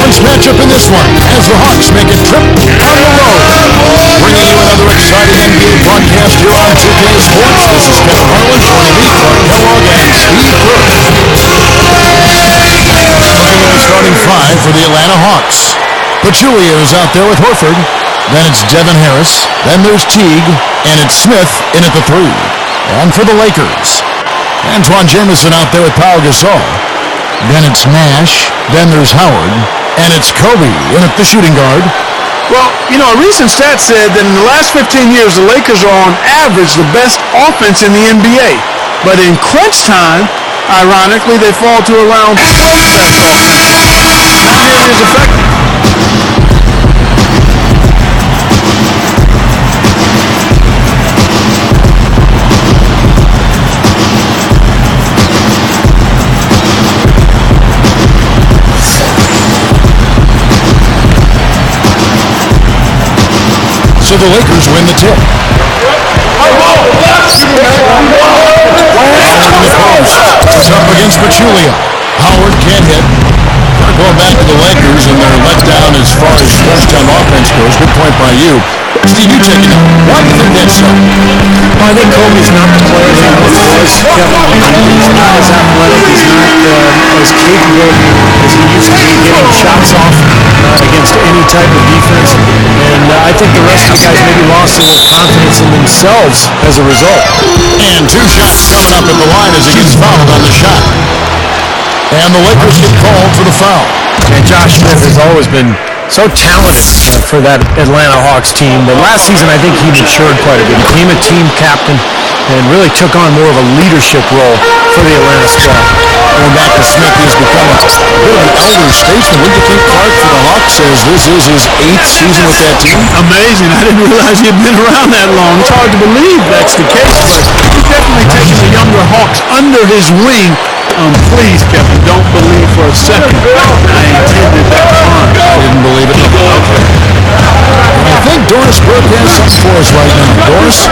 conference matchup in this one as the Hawks make a trip on the road. Bringing you another exciting NBA broadcast here on 2K Sports. This is Kevin Harlan, joining me, Clark Kellogg, and Steve Kerr. Looking at the starting five for the Atlanta Hawks. Pachulia is out there with Horford. Then it's Devin Harris. Then there's Teague. And it's Smith in at the three. And for the Lakers, Antoine Jamison out there with Pau Gasol. Then it's Nash. Then there's Howard. And it's Kobe in at the shooting guard. Well, you know, a recent stat said that in the last 15 years, the Lakers are on average the best offense in the NBA. But in crunch time, ironically, they fall to around 12th best offense. Not nearly as effective. So the Lakers win the tip. It's up against Pachulia. Howard can't hit. Going back to the Lakers, and they're let down as far as first-time offense goes. Good point by you. Steve, you take it. Why do you think that's so? Well, I think Kobe's not the player he was. He's not as athletic. He's not as capable as he used to be getting shots off against any type of defense. And I think the rest of the guys maybe lost a little confidence in themselves as a result. And two shots coming up at the line as he gets fouled on the shot. And the Lakers get called for the foul. And Josh Smith has always been so talented for that Atlanta Hawks team. But last season, I think he matured quite a bit. He became a team captain and really took on more of a leadership role for the Atlanta squad. Going back to Smith, he's become a bit of an elder statesman. Wouldn't you think, Clark, for the Hawks, as this is his 8th season with that team? Amazing. I didn't realize he had been around that long. It's hard to believe that's the case, but he's definitely taken the younger Hawks under his wing. Please, Kevin, don't believe for a second I intended that harm. I didn't believe it. Okay. I think Doris Burke has something for us right now. Doris?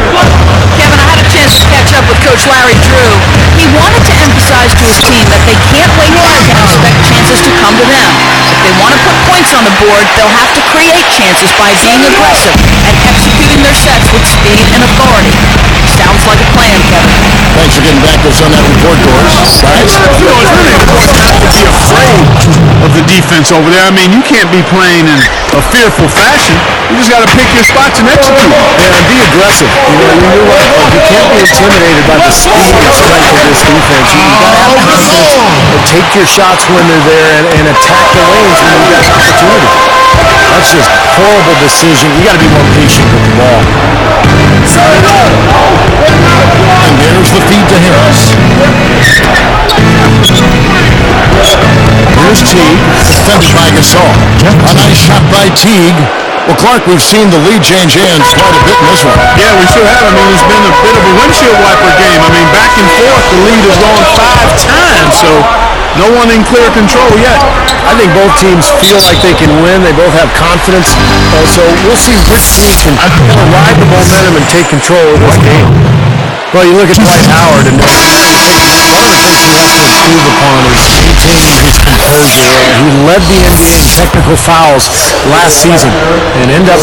Kevin, I had a chance to catch up with Coach Larry Drew. He wanted to emphasize to his team that they can't wait back and expect chances to come to them. If they want to put points on the board, they'll have to create chances by being aggressive and executing their sets with speed and authority. Sounds like a plan, Kevin. Thanks for getting back to us on that report, Doris. Right? You know, it's really important not to be afraid of the defense over there. I mean, you can't be playing in a fearful fashion. You just got to pick your spots and execute. Yeah, and be aggressive. You know, you're right. You can't be intimidated by the speed and strength of this defense. You got to have confidence and take your shots when they're there and attack the lanes when you got an opportunity. That's just a horrible decision. You got to be more patient with the ball. And there's the feed to Harris. Here's Teague, defended by Gasol. A nice shot by Teague. Well, Clark, we've seen the lead change hands quite a bit in this one. Yeah, we sure have. I mean, it's been a bit of a windshield wiper game. I mean, back and forth, the lead has gone 5 times, so no one in clear control yet. I think both teams feel like they can win. They both have confidence. So we'll see which team can kind of ride the momentum and take control of this game. Well, you look at Dwight Howard, and one of the things he has to improve upon is maintaining his composure. He led the NBA in technical fouls last season and ended up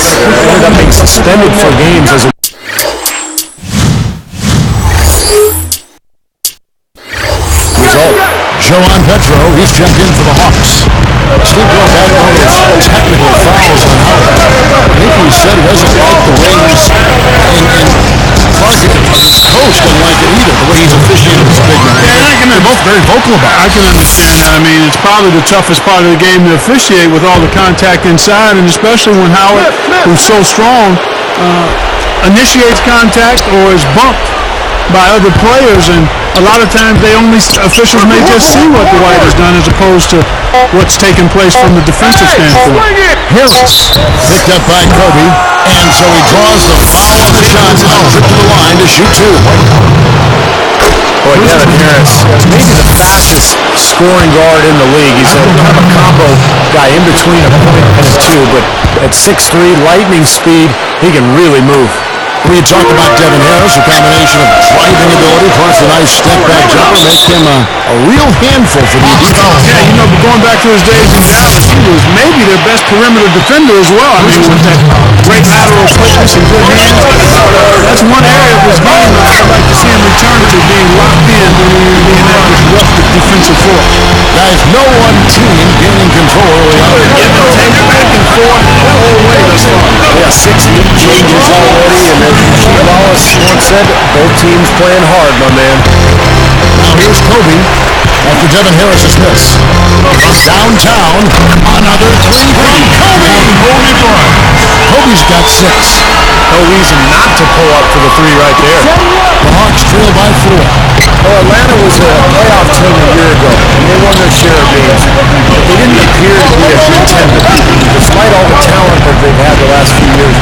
being suspended for games as a result. Joan Petro, he's jumped in for the Hawks. Steve going back on those technical fouls on Howard. I think he said he doesn't like the way he's Clark, his coach doesn't like it either, the way he's officiated this big man. Yeah, they're both very vocal about it. I can understand that. I mean, it's probably the toughest part of the game to officiate with all the contact inside, and especially when Howard, who's so strong, initiates contact or is bumped by other players, and a lot of times officials may just see what Dwight has done as opposed to what's taking place from the defensive standpoint. Harris picked up by Kobe, and so he draws the foul on the shot and trip to the line to shoot 2. Boy, Devin Harris, maybe the fastest scoring guard in the league. He's kind of a combo guy in between a point and a 2, but at 6'3", lightning speed, he can really move. We talk about Devin Harris, a combination of driving ability plus a nice step-back jumper make him a real handful for the defense. Yeah, you know, but going back to his days in Dallas, he was maybe their best perimeter defender as well. I mean, with that great lateral quickness and good hands. That's one area of his game that I'd like to see him return to, being locked in, being that disruptive defensive force. Guys, no one team gaining control early on. Give and take back and forth the whole way thus far. Yeah, 6 lead changes already, and as Rasheed Wallace once said, both teams playing hard, my man. Now here's Kobe after Devin Harris is miss. From downtown, another three from Kobe. Kobe's got 6. No reason not to pull up for the 3 right there. The Hawks trail by 4. Well, Atlanta was a playoff team a year ago, and they won their share of games. But they didn't appear to be a contender, despite all the talent that they've had the last few years.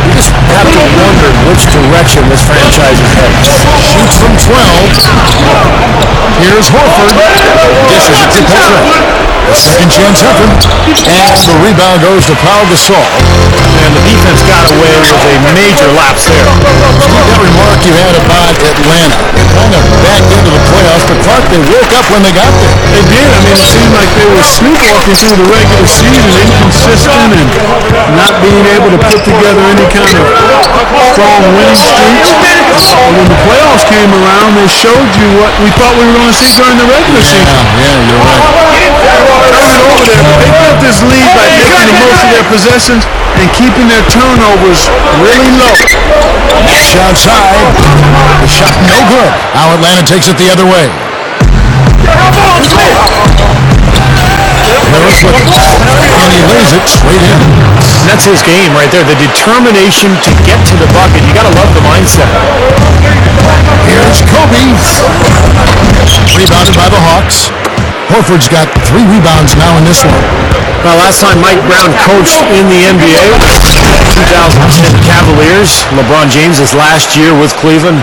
You just have to wonder which direction this franchise is heading. Shoots from 12. Here's Horford. Dishes it to Patrick. A second chance effort. And the rebound goes to Pau Gasol. And the defense got away with a major lapse there. That remark you had about Atlanta. Kind of backed into the playoffs, but Clark, they woke up when they got there. They did. I mean, it seemed like they were sleepwalking through the regular season, inconsistent and not being able to put together any kind of strong winning streaks. When the playoffs came around, they showed you what we thought we were going to see during the regular season. Yeah, you're right. Turn it over there, but they built this lead by making the most of their possessions and keeping their turnovers really low. Nash outside. The shot no good. Now Atlanta takes it the other way. Harris with it. And he lays it straight in. And that's his game right there, the determination to get to the bucket. You got to love the mindset. Here's Kobe. Rebounded by the Hawks. Horford's got 3 rebounds now in this one. Well, last time Mike Brown coached in the NBA was 2010 Cavaliers. LeBron James' last year with Cleveland.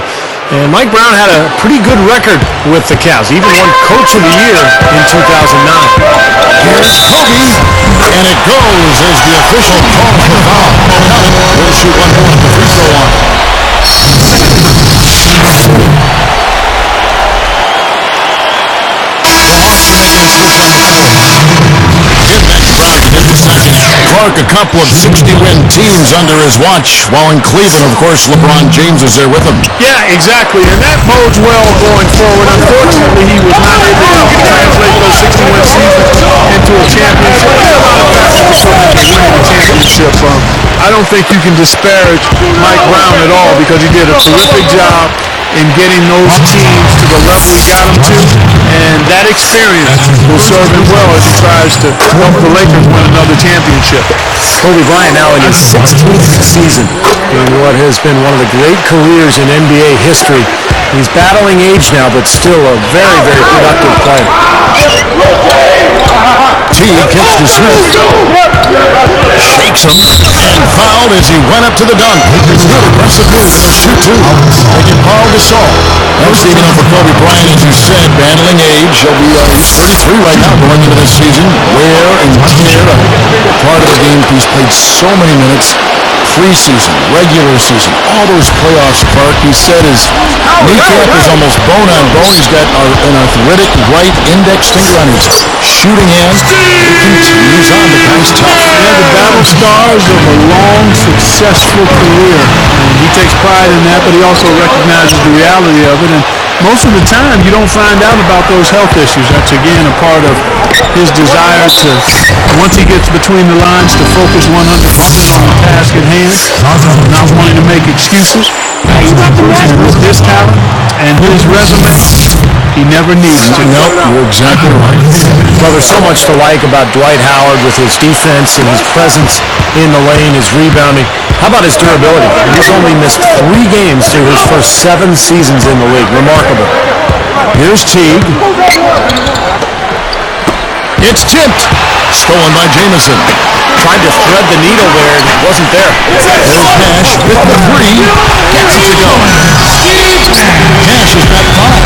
And Mike Brown had a pretty good record with the Cavs. He even won Coach of the Year in 2009. Here's Kobe. And it goes as the official calls the foul. We'll shoot one more at the free throw line. Clark, a couple of 60-win teams under his watch, while in Cleveland, of course, LeBron James is there with him. Yeah, exactly, and that bodes well going forward. Unfortunately, he was not able to translate those 60-win seasons into a championship. I don't think you can disparage Mike Brown at all because he did a terrific job in getting those teams to the level he got them to, and that experience will serve him well as he tries to help the Lakers win another championship. Kobe Bryant now in his 16th season in what has been one of the great careers in NBA history. He's battling age now, but still a very, very productive player. Teague kicks to Smith. Shakes him and fouled as he went up to the dunk. It's good aggressive move. He'll shoot 2. They get Pau Gasol. That's the for Kobe Bryant, as you said, battling age. He'll be 33 right now going into this season. Wear and tear, part of the game. He's played so many minutes. Preseason, regular season, all those playoffs, Clark. He said his kneecap is almost bone on bone. He's got an arthritic right index finger on his shooting hand. He continues on. The guy's tough. Yeah, the battle scars of a long, successful career. And he takes pride in that, but he also recognizes the reality of it. And most of the time, you don't find out about those health issues. That's, again, a part of his desire to, once he gets between the lines, to focus 100% on the task at hand, not wanting to make excuses. With his talent and his resume, he never needs to. Nope, you're exactly right. Well, there's so much to like about Dwight Howard with his defense and his presence in the lane, his rebounding. How about his durability? He's only missed 3 games through his first 7 seasons in the league. Remarkable. Here's Teague. It's tipped. Stolen by Jamison. Tried to thread the needle there, and it wasn't there. There's Nash with the 3. Gets it to go. Nash has got 5.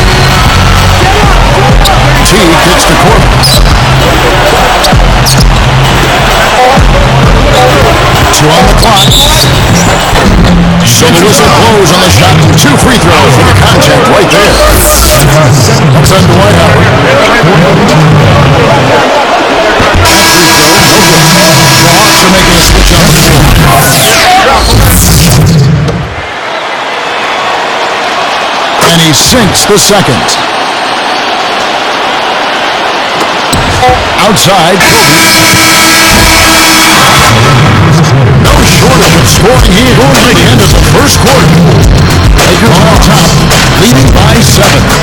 Teague gets to Corbin. 2 on the clock. So the whistle blows. free throws with the contact right there. Looks on Dwight Howard. The Hawks are making a switch on the floor. And he sinks the second. Outside. No shortage of scoring here by the end of the first quarter. Lakers on top, leading by 7.